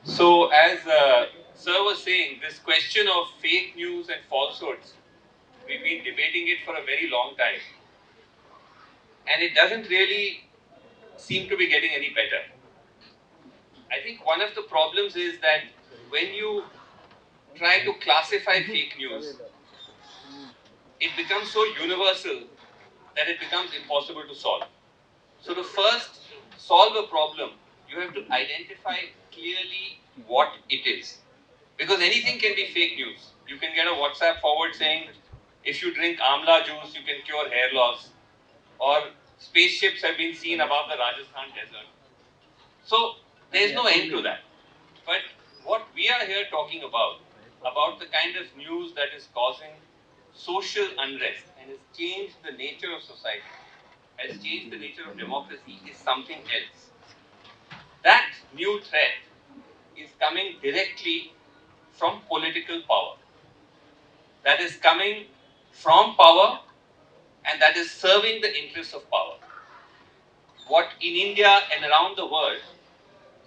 So, as Sir was saying, this question of fake news and falsehoods, we've been debating it for a very long time, and it doesn't really seem to be getting any better. I think one of the problems is that when you try to classify fake news, it becomes so universal that it becomes impossible to solve. So, to first solve a problem, you have to identify clearly what it is. Because anything can be fake news. You can get a WhatsApp forward saying, if you drink amla juice, you can cure hair loss. Or spaceships have been seen above the Rajasthan desert. So there's no end to that. But what we are here talking about the kind of news that is causing social unrest and has changed the nature of society, has changed the nature of democracy, is something else. That new threat is coming directly from political power. That is coming from power and that is serving the interests of power. What in India and around the world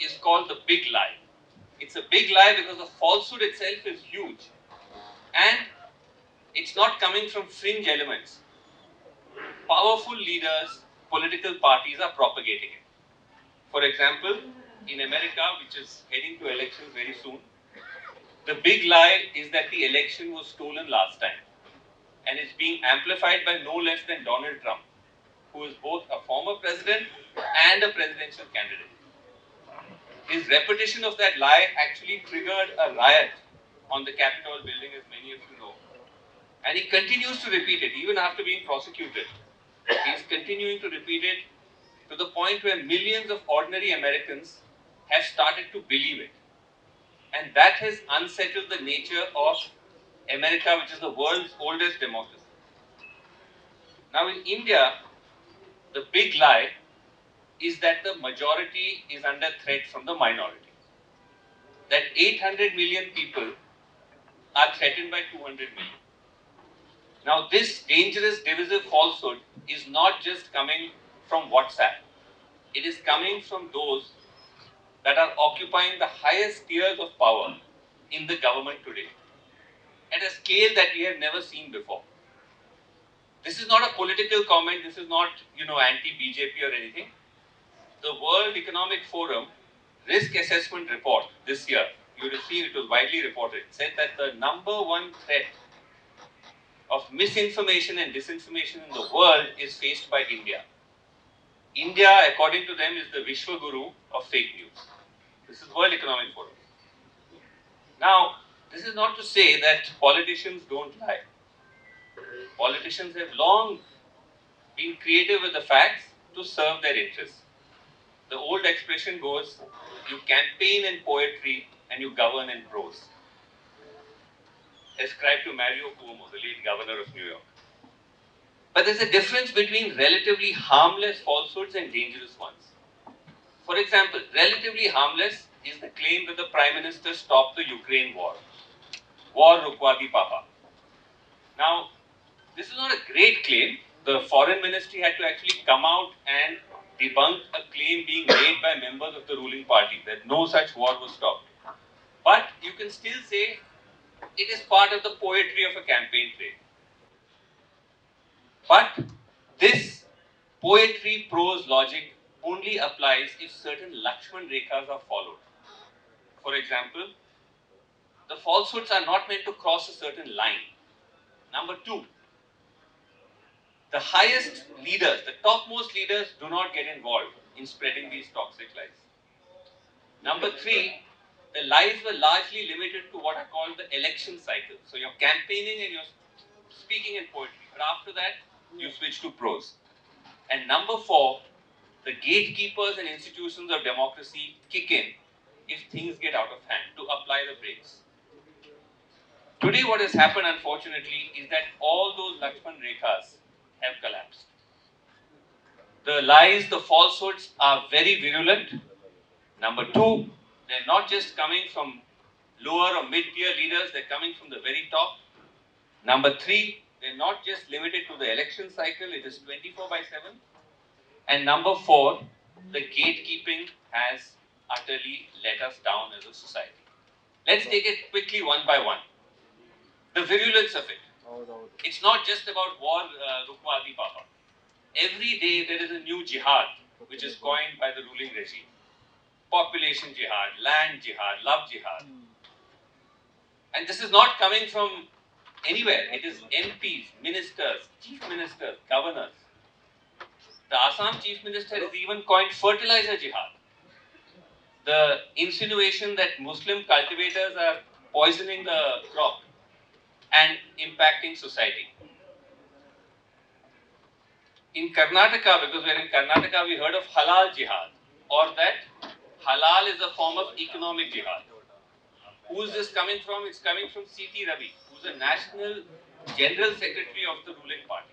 is called the big lie. It's a big lie because the falsehood itself is huge and it's not coming from fringe elements. Powerful leaders, political parties are propagating it. For example, in America, which is heading to elections very soon, the big lie is that the election was stolen last time and it's being amplified by no less than Donald Trump, who is both a former president and a presidential candidate. His repetition of that lie actually triggered a riot on the Capitol building, as many of you know. And he continues to repeat it, even after being prosecuted. He's continuing to repeat it to the point where millions of ordinary Americans have started to believe it. And that has unsettled the nature of America, which is the world's oldest democracy. Now, in India, the big lie is that the majority is under threat from the minority. That 800 million people are threatened by 200 million. Now, this dangerous divisive falsehood is not just coming from WhatsApp. It is coming from those that are occupying the highest tiers of power in the government today at a scale that we have never seen before. This is not a political comment. This is not, anti-BJP or anything. The World Economic Forum risk assessment report this year, you would have seen it was widely reported, said that the number one threat of misinformation and disinformation in the world is faced by India. India, according to them, is the Vishwa Guru of fake news. This is World Economic Forum. Now, this is not to say that politicians don't lie. Politicians have long been creative with the facts to serve their interests. The old expression goes, you campaign in poetry and you govern in prose. Ascribed to Mario Cuomo, the late governor of New York. But there's a difference between relatively harmless falsehoods and dangerous ones. For example, relatively harmless is the claim that the Prime Minister stopped the Ukraine war. War rukwa di papa. Now, this is not a great claim. The Foreign Ministry had to actually come out and debunk a claim being made by members of the ruling party that no such war was stopped. But you can still say it is part of the poetry of a campaign trail. But this poetry prose logic only applies if certain Lakshman Rekhas are followed. For example, the falsehoods are not meant to cross a certain line. Number two, the highest leaders, the topmost leaders do not get involved in spreading these toxic lies. Number three, the lies were largely limited to what are called the election cycle. So you're campaigning and you're speaking in poetry. But after that, you switch to prose. And number four, the gatekeepers and institutions of democracy kick in if things get out of hand to apply the brakes. Today, what has happened, unfortunately, is that all those Lakshman Rekhas have collapsed. The lies, the falsehoods are very virulent. Number two, they're not just coming from lower or mid-tier leaders, they're coming from the very top. Number three, they're not just limited to the election cycle, it is 24/7. And number four, the gatekeeping has utterly let us down as a society. Let's take it quickly one by one. The virulence of it. It's not just about war, Rukwadi Papa. Every day there is a new jihad which is coined by the ruling regime. Population jihad, land jihad, love jihad. And this is not coming from anywhere. It is MPs, ministers, chief ministers, governors. The Assam chief minister has even coined fertilizer jihad. The insinuation that Muslim cultivators are poisoning the crop and impacting society. In Karnataka, because we're in Karnataka, we heard of halal jihad, or that halal is a form of economic jihad. Who is this coming from? It's coming from C.T. Ravi, who's a national general secretary of the ruling party.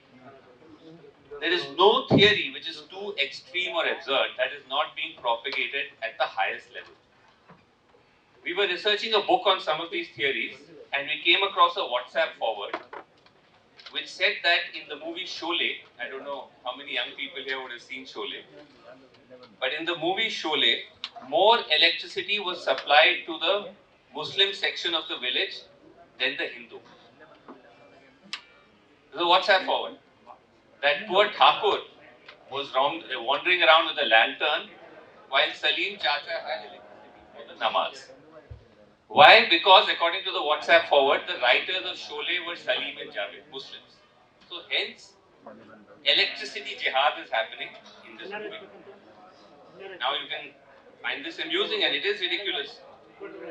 There is no theory which is too extreme or absurd that is not being propagated at the highest level. We were researching a book on some of these theories, and we came across a WhatsApp forward which said that in the movie Sholay, I don't know how many young people here would have seen Sholay, but in the movie Sholay, more electricity was supplied to the Muslim section of the village than the Hindu. There's a WhatsApp forward. That poor Thakur was wandering around with a lantern while Salim Chacha had electricity for the namaz. Why? Because according to the WhatsApp forward, the writers of Sholay were Salim and Javed, Muslims. So hence, electricity jihad is happening in this movie. Now you can find this amusing and it is ridiculous.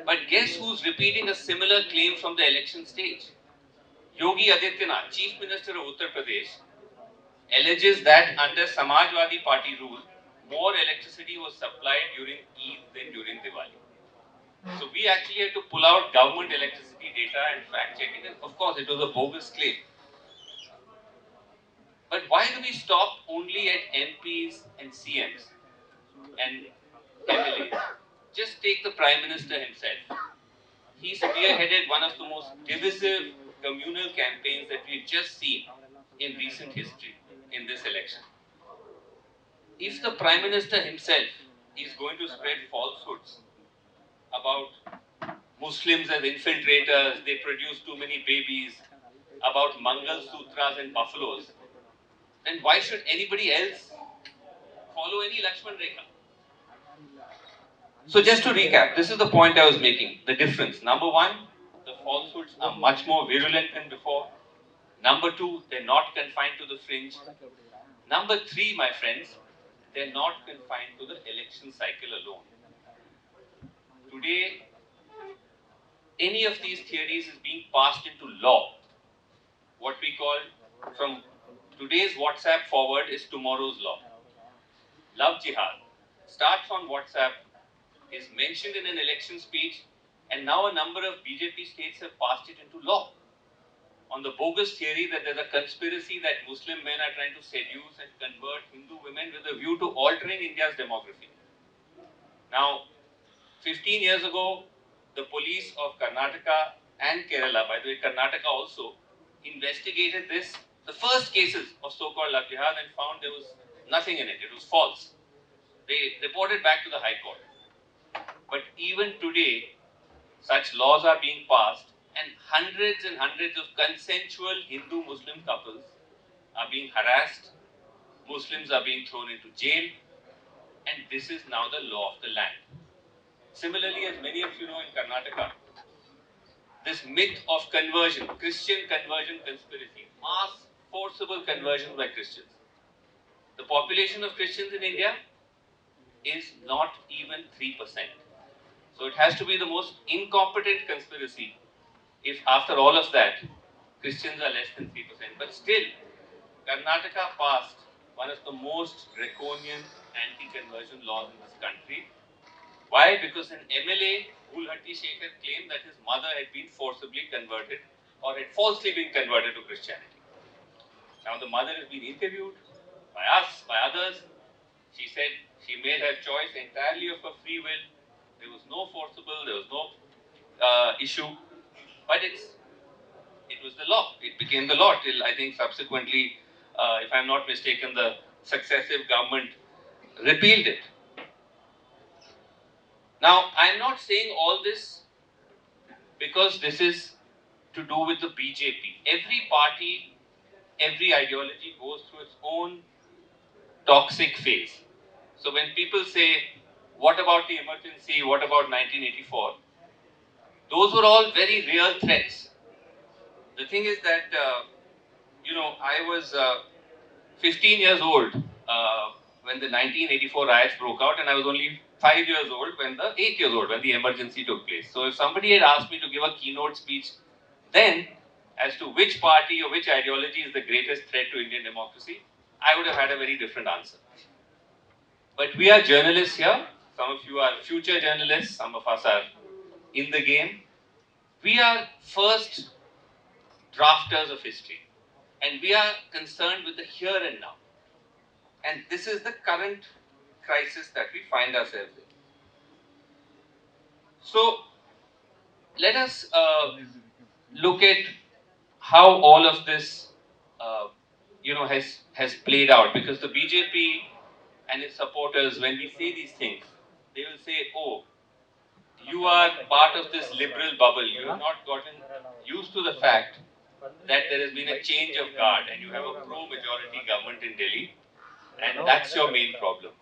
But guess who's repeating a similar claim from the election stage? Yogi Adityanath, Chief Minister of Uttar Pradesh, alleges that under Samajwadi Party rule, more electricity was supplied during Eid than during Diwali. So we actually had to pull out government electricity data and fact check it. And of course, it was a bogus claim. But why do we stop only at MPs and CMs and MLAs? Just take the Prime Minister himself. He spearheaded one of the most divisive communal campaigns that we've just seen in recent history in this election. If the Prime Minister himself is going to spread falsehoods about Muslims as infiltrators, they produce too many babies, about Mangal Sutras and buffaloes, then why should anybody else follow any Lakshman Rekha? So just to recap, this is the point I was making, the difference. Number one, the falsehoods are much more virulent than before. Number two, they're not confined to the fringe. Number three, my friends, they're not confined to the election cycle alone. Today, any of these theories is being passed into law. What we call, from today's WhatsApp forward is tomorrow's law. Love jihad starts on WhatsApp, is mentioned in an election speech, and now a number of BJP states have passed it into law on the bogus theory that there's a conspiracy that Muslim men are trying to seduce and convert Hindu women with a view to altering India's demography. Now, 15 years ago, the police of Karnataka and Kerala, by the way, Karnataka also, investigated this, the first cases of so-called love jihad, and found there was nothing in it. It was false. They reported back to the High Court. But even today, such laws are being passed, and hundreds of consensual Hindu-Muslim couples are being harassed, Muslims are being thrown into jail, and this is now the law of the land. Similarly, as many of you know, in Karnataka, this myth of conversion, Christian conversion conspiracy, mass forcible conversion by Christians. The population of Christians in India is not even 3%. So it has to be the most incompetent conspiracy if after all of that, Christians are less than 3%. But still, Karnataka passed one of the most draconian anti-conversion laws in this country. Why? Because an MLA, Gulhatti Shekhar, claimed that his mother had been forcibly converted or had falsely been converted to Christianity. Now the mother has been interviewed by us, by others. She said she made her choice entirely of her free will. There was no forcible, there was no issue, but it was the law. It became the law till I think subsequently, if I'm not mistaken, the successive government repealed it. Now, I'm not saying all this because this is to do with the BJP. Every party, every ideology goes through its own toxic phase. So when people say, what about the emergency? What about 1984? Those were all very real threats. The thing is that, I was 15 years old when the 1984 riots broke out, and I was only 5 years old when 8 years old when the emergency took place. So if somebody had asked me to give a keynote speech then as to which party or which ideology is the greatest threat to Indian democracy, I would have had a very different answer. But we are journalists here. Some of you are future journalists, some of us are in the game. We are first drafters of history, and we are concerned with the here and now. And this is the current crisis that we find ourselves in. So let us look at how all of this, has played out. Because the BJP and its supporters, when we say these things, they will say, "Oh, you are part of this liberal bubble. You have not gotten used to the fact that there has been a change of guard, and you have a pro-majority government in Delhi, and that's your main problem."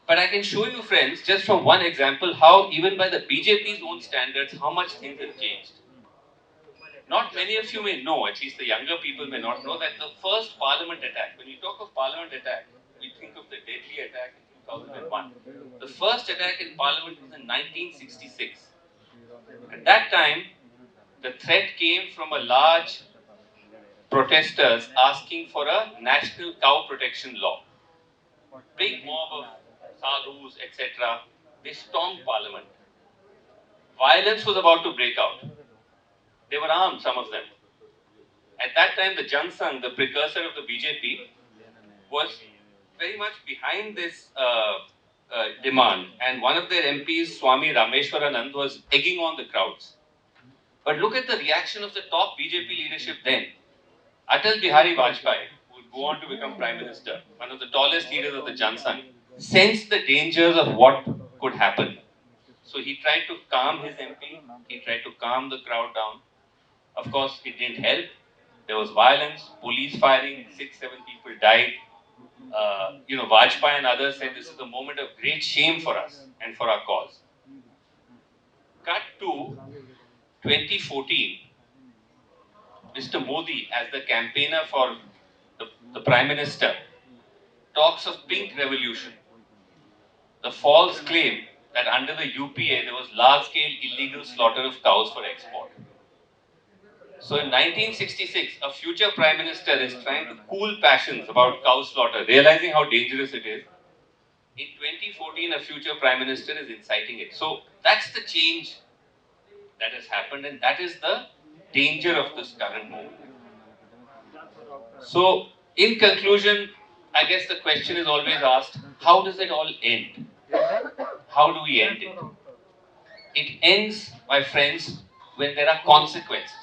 But I can show you, friends, just from one example, how even by the BJP's own standards, how much things have changed. Not many of you may know, at least the younger people may not know, that the first parliament attack, when you talk of parliament attack, we think of the deadly attack in 2001. The first attack in parliament was in 1966. At that time, the threat came from a large protesters asking for a national cow protection law. Big mob of sadhus, etc. They stormed parliament. Violence was about to break out. They were armed, some of them. At that time, the Jan Sangh, the precursor of the BJP, was very much behind this demand. And one of their MPs, Swami Rameshwaranand, was egging on the crowds. But look at the reaction of the top BJP leadership then. Atal Bihari Vajpayee, who would go on to become Prime Minister, one of the tallest leaders of the Jan Sangh, sensed the dangers of what could happen. So he tried to calm his MP, he tried to calm the crowd down. Of course, it didn't help. There was violence, police firing, 6-7 people died. Vajpayee and others said this is a moment of great shame for us and for our cause. Cut to 2014, Mr. Modi, as the campaigner for the Prime Minister, talks of pink revolution. The false claim that under the UPA there was large-scale illegal slaughter of cows for export. So in 1966, a future Prime Minister is trying to cool passions about cow slaughter, realizing how dangerous it is. In 2014, a future Prime Minister is inciting it. So that's the change that has happened, and that is the danger of this current movement. So, in conclusion, I guess the question is always asked, how does it all end? How do we end it? It ends, my friends, when there are consequences.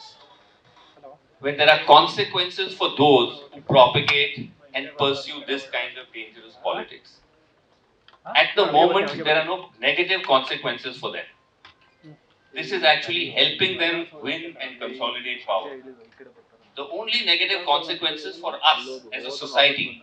When there are consequences for those who propagate and pursue this kind of dangerous politics. At the moment, there are no negative consequences for them. This is actually helping them win and consolidate power. The only negative consequences for us as a society,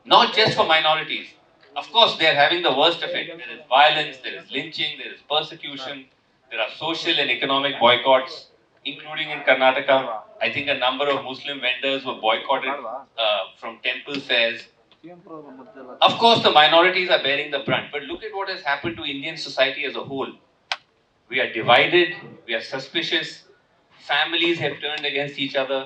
not just for minorities. Of course, they are having the worst effect. There is violence, there is lynching, there is persecution, there are social and economic boycotts, including in Karnataka. I think a number of Muslim vendors were boycotted from temple fairs. Of course, the minorities are bearing the brunt, but look at what has happened to Indian society as a whole. We are divided, we are suspicious, families have turned against each other.